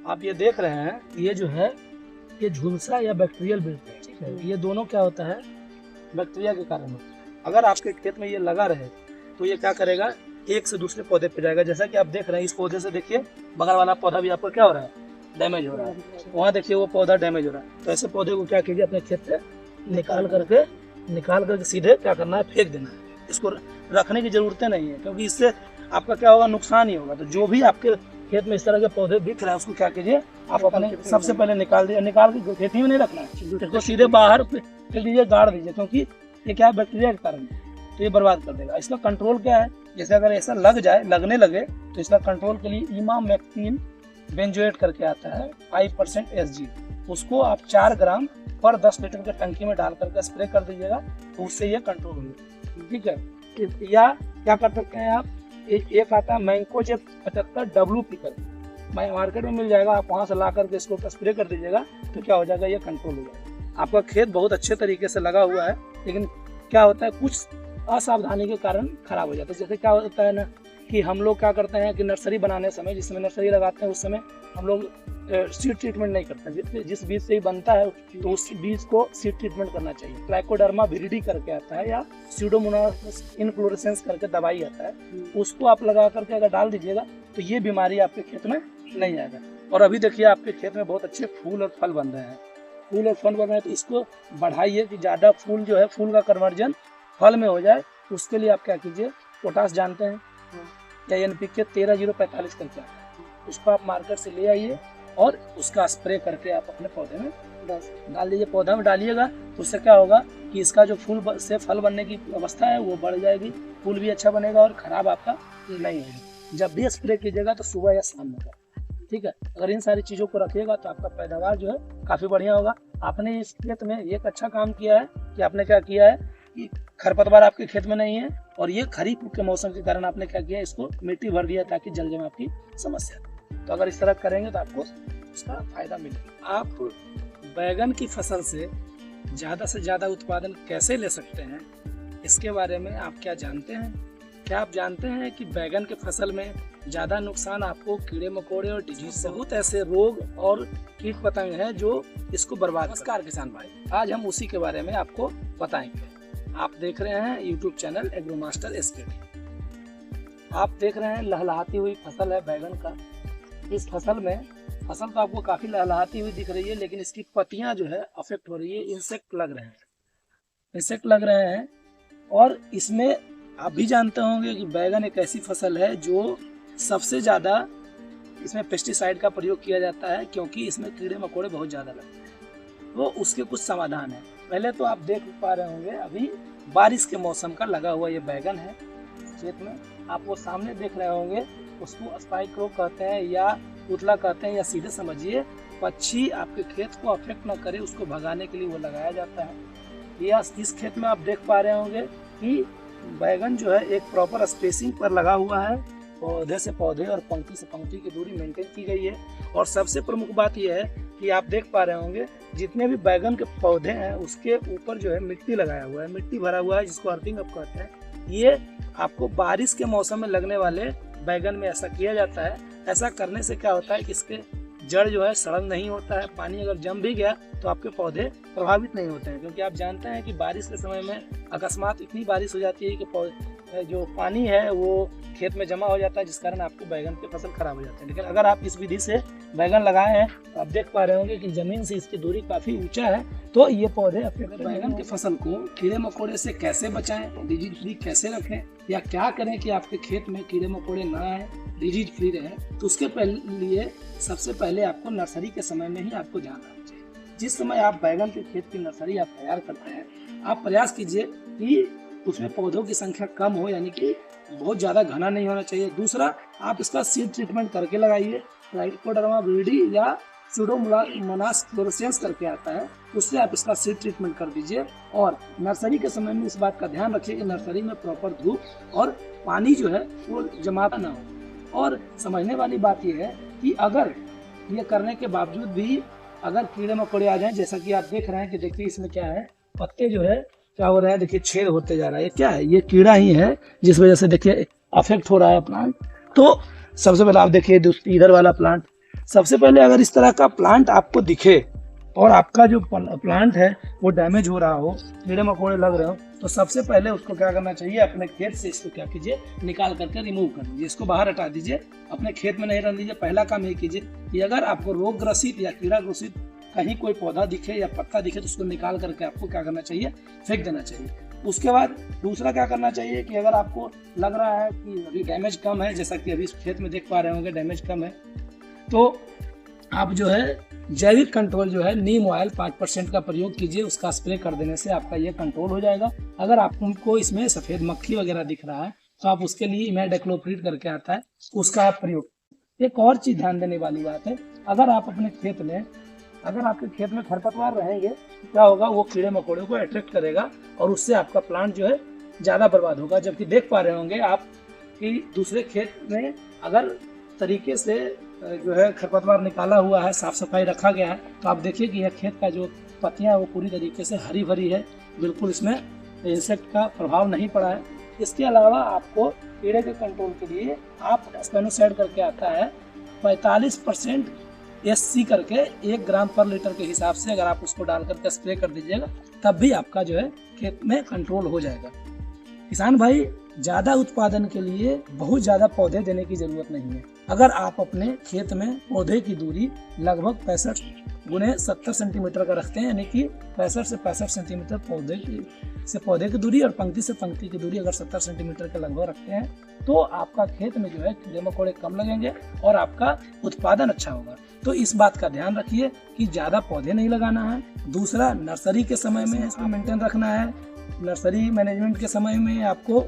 आप ये देख रहे हैं, ये जो है ये झुलसा या बैक्टीरियल विल्ट है, ठीक है। ये दोनों क्या होता है, बैक्टीरिया के कारण होता है। अगर आपके खेत में ये लगा रहे तो ये क्या करेगा, एक से दूसरे पौधे पे जाएगा। जैसा कि आप देख रहे हैं, इस पौधे से देखिए बगल वाला पौधा भी आपको क्या हो रहा है, डैमेज हो रहा है। वहाँ देखिए वो पौधा डैमेज हो रहा है। तो ऐसे पौधे को क्या कीजिए, अपने खेत से निकाल करके सीधे क्या करना है, फेंक देना है। इसको रखने की जरूरतें नहीं है, क्योंकि इससे आपका क्या होगा, नुकसान ही होगा। तो जो भी आपके खेत में इस तरह के पौधे दिख रहे हैं, उसको क्या कीजिए, आप अपने सबसे पहले निकाल के खेती में नहीं रखना है, इसको सीधे बाहर फेंक दीजिए, गाड़ दीजिए, क्योंकि ये क्या है, बैक्टीरिया के कारण है, तो ये बर्बाद कर देगा। इसका कंट्रोल क्या है, जैसे अगर ऐसा लगने लगे तो इसका कंट्रोल के लिए इमामेक्टिन बेंजोएट करके आता है 5% SG, उसको आप 4 ग्राम पर 10 लीटर के टंकी में डाल करके स्प्रे कर दीजिएगा, तो उससे ये कंट्रोल होगा, ठीक है। या क्या कर सकते हैं आप, एक आता है मैंकोजेब 75 WP कर, मार्केट में मिल जाएगा, आप वहाँ से ला करके इसको स्प्रे कर दीजिएगा, तो क्या हो जाएगा, ये कंट्रोल हो जाएगा। आपका खेत बहुत अच्छे तरीके से लगा हुआ है, लेकिन क्या होता है, कुछ असावधानी के कारण खराब हो जाता है। जैसे क्या होता है ना, कि हम लोग क्या करते हैं कि नर्सरी बनाने समय, जिस समय नर्सरी लगाते हैं उस समय हम लोग सीड ट्रीटमेंट नहीं करते। जिस बीज से ही बनता है तो उस बीज को सीड ट्रीटमेंट करना चाहिए। ट्राइकोडर्मा विरिडी करके आता है, या स्यूडोमोनास इनफ्लोरेसेंस करके दवाई आता है, उसको आप लगा करके अगर डाल दीजिएगा तो ये बीमारी आपके खेत में नहीं आएगा। और अभी देखिए आपके खेत में बहुत अच्छे फूल और फल बन रहे हैं, तो इसको बढ़ाइए कि ज़्यादा फूल जो है, फूल का कन्वर्जन फल में हो जाए। उसके लिए आप क्या कीजिए, पोटास जानते हैं या NPK 13045 करके आता है, उसको आप मार्केट से ले आइए और उसका स्प्रे करके आप अपने पौधे में डाल दीजिए। पौधा में डालिएगा तो उससे क्या होगा कि इसका जो फूल से फल बनने की अवस्था है वो बढ़ जाएगी, फूल भी अच्छा बनेगा और खराब आपका नहीं होगा। जब भी स्प्रे कीजिएगा तो सुबह या शाम में, ठीक है। अगर इन सारी चीज़ों को रखिएगा तो आपका पैदावार जो है काफ़ी बढ़िया होगा। आपने इस खेत में एक अच्छा काम किया है कि आपने क्या किया है कि खरपतवार आपके खेत में नहीं है, और ये खरीफ के मौसम के कारण आपने क्या किया, इसको मिट्टी भर दिया ताकि जल जमे आपकी समस्या। तो अगर इस तरह करेंगे तो आपको उसका फायदा मिलेगा। आप बैगन की फसल से ज़्यादा उत्पादन कैसे ले सकते हैं, इसके बारे में आप क्या जानते हैं? क्या आप जानते हैं कि बैगन के फसल में ज़्यादा नुकसान आपको कीड़े मकोड़े और डिजीज से, बहुत ऐसे रोग और कीट पतंग हैं जो इसको बर्बाद। नमस्कार किसान भाई, आज हम उसी के बारे में आपको बताएंगे। आप देख रहे हैं YouTube चैनल एग्रोमास्टर SKT। आप देख रहे हैं लहलहाती हुई फसल है बैगन का। इस फसल तो आपको काफ़ी लहलहाती हुई दिख रही है, लेकिन इसकी पत्तियां जो है अफेक्ट हो रही है, इंसेक्ट लग रहे हैं। और इसमें आप भी जानते होंगे कि बैगन एक ऐसी फसल है जो सबसे ज़्यादा इसमें पेस्टिसाइड का प्रयोग किया जाता है, क्योंकि इसमें कीड़े मकोड़े बहुत ज़्यादा लगते हैं। तो उसके कुछ समाधान है। पहले तो आप देख पा रहे होंगे, अभी बारिश के मौसम का लगा हुआ ये बैगन है खेत में, आप वो सामने देख रहे होंगे। उसको स्पाइक रोग कहते हैं या उतला कहते हैं, या सीधे समझिए पक्षी आपके खेत को अफेक्ट ना करे उसको भगाने के लिए वो लगाया जाता है। या इस खेत में आप देख पा रहे होंगे कि बैगन जो है एक प्रॉपर स्पेसिंग पर लगा हुआ है, पौधे से पौधे और पंक्ति से पंक्ति की दूरी मेंटेन की गई है। और सबसे प्रमुख बात यह है कि आप देख पा रहे होंगे जितने भी बैगन के पौधे हैं उसके ऊपर जो है मिट्टी लगाया हुआ है, मिट्टी भरा हुआ है, जिसको अर्थिंग अप कहते हैं। ये आपको बारिश के मौसम में लगने वाले बैगन में ऐसा किया जाता है। ऐसा करने से क्या होता है कि इसके जड़ जो है सड़न नहीं होता है, पानी अगर जम भी गया तो आपके पौधे प्रभावित नहीं होते हैं, क्योंकि आप जानते हैं कि बारिश के समय में अकस्मात इतनी बारिश हो जाती है कि जो पानी है वो खेत में जमा हो जाता है, जिस कारण आपके बैगन की फसल खराब हो जाती है। लेकिन अगर आप इस विधि से बैगन लगाए हैं तो आप देख पा रहे होंगे कि जमीन से इसकी दूरी काफी ऊंचा है, तो ये पौधे अपने बैगन की फसल को कीड़े मकोड़े से कैसे बचाएं, डिजीज फ्री कैसे रखें, या क्या करें कि आपके खेत में कीड़े मकोड़े ना आए, डिजीज फ्री रहे, तो उसके लिए सबसे पहले आपको नर्सरी के समय में ही आपको जाना चाहिए। जिस समय आप बैगन के खेत की नर्सरी आप तैयार करते हैं, आप प्रयास कीजिए कि उसमें पौधों की संख्या कम हो, यानी कि बहुत ज़्यादा घना नहीं होना चाहिए। दूसरा, आप इसका सीड ट्रीटमेंट करके लगाइए। ट्राइकोडर्मा विरिडी या स्यूडोमोनास फ्लोरेसेंस करके आता है, उससे आप इसका सीड ट्रीटमेंट कर दीजिए। और नर्सरी के समय में इस बात का ध्यान रखिए कि नर्सरी में प्रॉपर धूप और पानी जो है वो जमा ना हो। और समझने वाली बात यह है कि अगर ये करने के बावजूद भी अगर कीड़े मकोड़े आ जाएं, जैसा कि आप देख रहे हैं कि देखिए इसमें क्या है, पत्ते जो है क्या हो रहा है, देखिए छेद होते जा रहा है। ये क्या है, ये कीड़ा ही है जिस वजह से देखिए अफेक्ट हो रहा है प्लांट। तो सबसे पहले आप देखिए इधर वाला प्लांट, सबसे पहले अगर इस तरह का प्लांट आपको दिखे और आपका जो प्लांट है वो डैमेज हो रहा हो, कीड़े मकोड़े लग रहे हो, तो सबसे पहले उसको क्या करना चाहिए, अपने खेत से इसको क्या कीजिए, निकाल करके रिमूव कर दीजिए, इसको बाहर हटा दीजिए, अपने खेत में नहीं रहने दीजिए। पहला काम ये कीजिए कि अगर आपको रोग ग्रसित या कीड़ा ग्रसित कहीं कोई पौधा दिखे या पत्ता दिखे तो उसको निकाल करके आपको क्या करना चाहिए, फेंक देना चाहिए। उसके बाद दूसरा क्या करना चाहिए कि अगर आपको लग रहा है कि अभी डैमेज कम है, जैसा कि अभी इस खेत में देख पा रहे होंगे डैमेज कम है, तो आप जो है जैविक कंट्रोल जो है नीम ऑयल 5% का प्रयोग कीजिए। उसका स्प्रे कर देने से आपका ये कंट्रोल हो जाएगा। अगर आपको इसमें सफ़ेद मक्खी वगैरह दिख रहा है तो आप उसके लिए इमेडाक्लोप्रिड करके आता है, उसका आप प्रयोग। एक और चीज़ ध्यान देने वाली बात है, अगर आप अपने खेत में, अगर आपके खेत में खरपतवार रहेंगे तो क्या होगा, वो कीड़े मकोड़े को अट्रैक्ट करेगा और उससे आपका प्लांट जो है ज़्यादा बर्बाद होगा। जबकि देख पा रहे होंगे आप कि दूसरे खेत में अगर तरीके से जो है खरपतवार निकाला हुआ है, साफ सफाई रखा गया है, तो आप देखिए कि यह खेत का जो पत्तियां वो पूरी तरीके से हरी भरी है, बिल्कुल इसमें इंसेक्ट का प्रभाव नहीं पड़ा है। इसके अलावा आपको कीड़े के कंट्रोल के लिए आप स्पेनोसाइड करके आता है 45% SC करके 1 ग्राम पर लीटर के हिसाब से अगर आप उसको डाल करके स्प्रे कर दीजिएगा, तब भी आपका जो है खेत में कंट्रोल हो जाएगा। किसान भाई, ज़्यादा उत्पादन के लिए बहुत ज़्यादा पौधे देने की ज़रूरत नहीं है। अगर आप अपने खेत में पौधे की दूरी लगभग 65 गुने 70 सेंटीमीटर का रखते हैं, यानी कि 65 से 65 सेंटीमीटर पौधे की दूरी और पंक्ति से पंक्ति की दूरी अगर 70 सेंटीमीटर के लगभग रखते हैं, तो आपका खेत में जो है कीड़े मकोड़े कम लगेंगे और आपका उत्पादन अच्छा होगा। तो इस बात का ध्यान रखिए कि ज़्यादा पौधे नहीं लगाना है। दूसरा, नर्सरी के समय में इसको मेंटेन रखना है। नर्सरी मैनेजमेंट के समय में आपको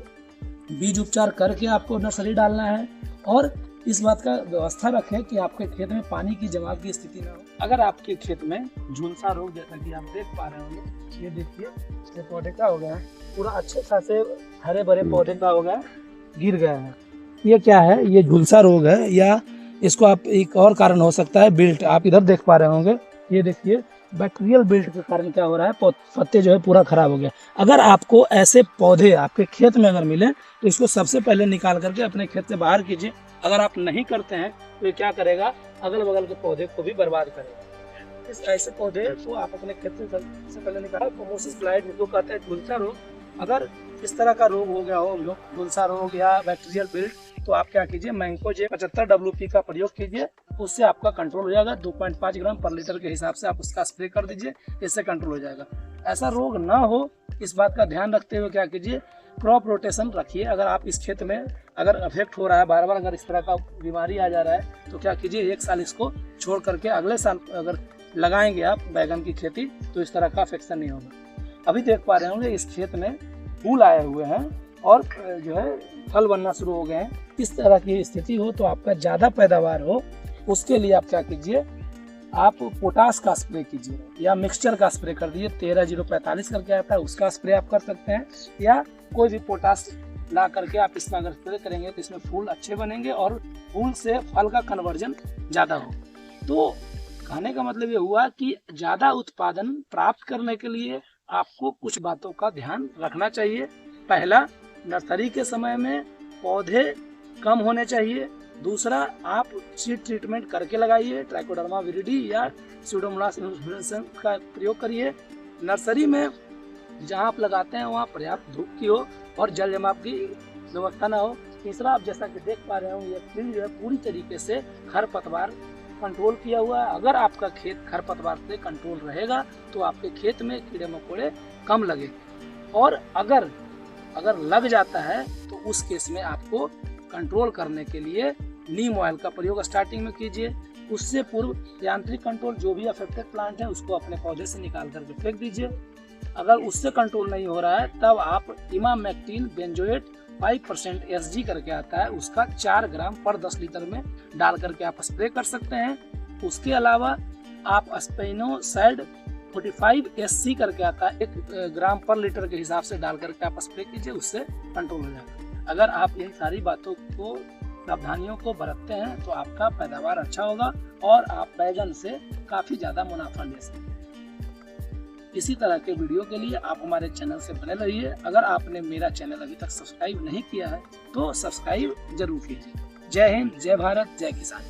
बीज उपचार करके आपको नर्सरी डालना है और इस बात का व्यवस्था रखें कि आपके खेत में पानी की जमाव की स्थिति ना हो। अगर आपके खेत में झुलसा रोग, जैसा कि आप देख पा रहे होंगे, ये देखिए ये पौधे का हो गया है, पूरा अच्छे खासे हरे भरे पौधे का हो गया, गिर गया है। ये क्या है, ये झुलसा रोग है, या इसको आप एक और कारण हो सकता है बिल्ट। आप इधर देख पा रहे होंगे, ये देखिए बैक्टीरियल बिल्ट के कारण क्या हो रहा है, पत्ते जो है पूरा खराब हो गया। अगर आपको ऐसे पौधे आपके खेत में अगर मिले तो इसको सबसे पहले निकाल करके अपने खेत से बाहर कीजिए। अगर आप नहीं करते हैं तो ये क्या करेगा, अगल बगल के पौधे को भी बर्बाद करेगा। इस ऐसे पौधे को आप अपने खेत से सबसे पहले निकाल। पोमोसिस ब्लाइट जिसको कहते हैं झुलसा रोग, अगर इस तरह का रोग हो गया हो, झुलसा रोग या बैक्टीरियल बिल्ट, तो आप क्या कीजिए, मैंकोजेब 75 WP का प्रयोग कीजिए, उससे आपका कंट्रोल हो जाएगा। 2.5 ग्राम पर लीटर के हिसाब से आप उसका स्प्रे कर दीजिए, इससे कंट्रोल हो जाएगा। ऐसा रोग ना हो इस बात का ध्यान रखते हुए क्या कीजिए, क्रॉप रोटेशन रखिए। अगर आप इस खेत में अगर अफेक्ट हो रहा है, बार बार अगर इस तरह का बीमारी आ जा रहा है, तो क्या कीजिए, एक साल इसको छोड़ करके अगले साल अगर लगाएंगे आप बैगन की खेती, तो इस तरह का अफेक्शन नहीं होगा। अभी देख पा रहे होंगे इस खेत में फूल आए हुए हैं और जो है फल बनना शुरू हो गए हैं। इस तरह की स्थिति हो तो आपका ज़्यादा पैदावार हो, उसके लिए आप क्या कीजिए, आप पोटास का स्प्रे कीजिए या मिक्सचर का स्प्रे कर दीजिए। 13-045 करके आता है, उसका स्प्रे आप कर सकते हैं, या कोई भी पोटास ला करके आप इसका अगर स्प्रे करेंगे तो इसमें फूल अच्छे बनेंगे और फूल से फल का कन्वर्जन ज़्यादा हो। तो कहने का मतलब ये हुआ कि ज़्यादा उत्पादन प्राप्त करने के लिए आपको कुछ बातों का ध्यान रखना चाहिए। पहला, नर्सरी के समय में पौधे कम होने चाहिए। दूसरा, आप सीड ट्रीटमेंट करके लगाइए, ट्राइकोडर्मा विरिडी या स्यूडोमोनास इन्फ्लुएंजा का प्रयोग करिए। नर्सरी में जहां आप लगाते हैं वहां पर्याप्त धूप की हो और जल जमाव की व्यवस्था ना हो। तीसरा, आप जैसा कि देख पा रहे हो, ये फील्ड जो है पूरी तरीके से खरपतवार कंट्रोल किया हुआ है। अगर आपका खेत खरपतवार से कंट्रोल रहेगा तो आपके खेत में कीड़े मकोड़े कम लगेंगे, और अगर लग जाता है तो उस केस में आपको कंट्रोल करने के लिए नीम ऑयल का प्रयोग स्टार्टिंग में कीजिए। उससे पूर्व यांत्रिक कंट्रोल, जो भी अफेक्टेड प्लांट है उसको अपने पौधे से निकाल करके फेंक दीजिए। अगर उससे कंट्रोल नहीं हो रहा है तब आप इमामेक्टिन बेंजोएट 5% SG करके आता है, उसका 4 ग्राम पर 10 लीटर में डाल करके आप स्प्रे कर सकते हैं। उसके अलावा आप स्पेनोसाइड 45 SC करके आता है, 1 ग्राम पर लीटर के हिसाब से डाल करके आप स्प्रे कीजिए, उससे कंट्रोल हो जाएगा। अगर आप इन सारी बातों को, सावधानियों को बरतते हैं तो आपका पैदावार अच्छा होगा और आप बैगन से काफ़ी ज़्यादा मुनाफा ले सकते हैं। इसी तरह के वीडियो के लिए आप हमारे चैनल से बने रहिए। अगर आपने मेरा चैनल अभी तक सब्सक्राइब नहीं किया है तो सब्सक्राइब जरूर कीजिए। जय हिंद, जय भारत, जय किसान।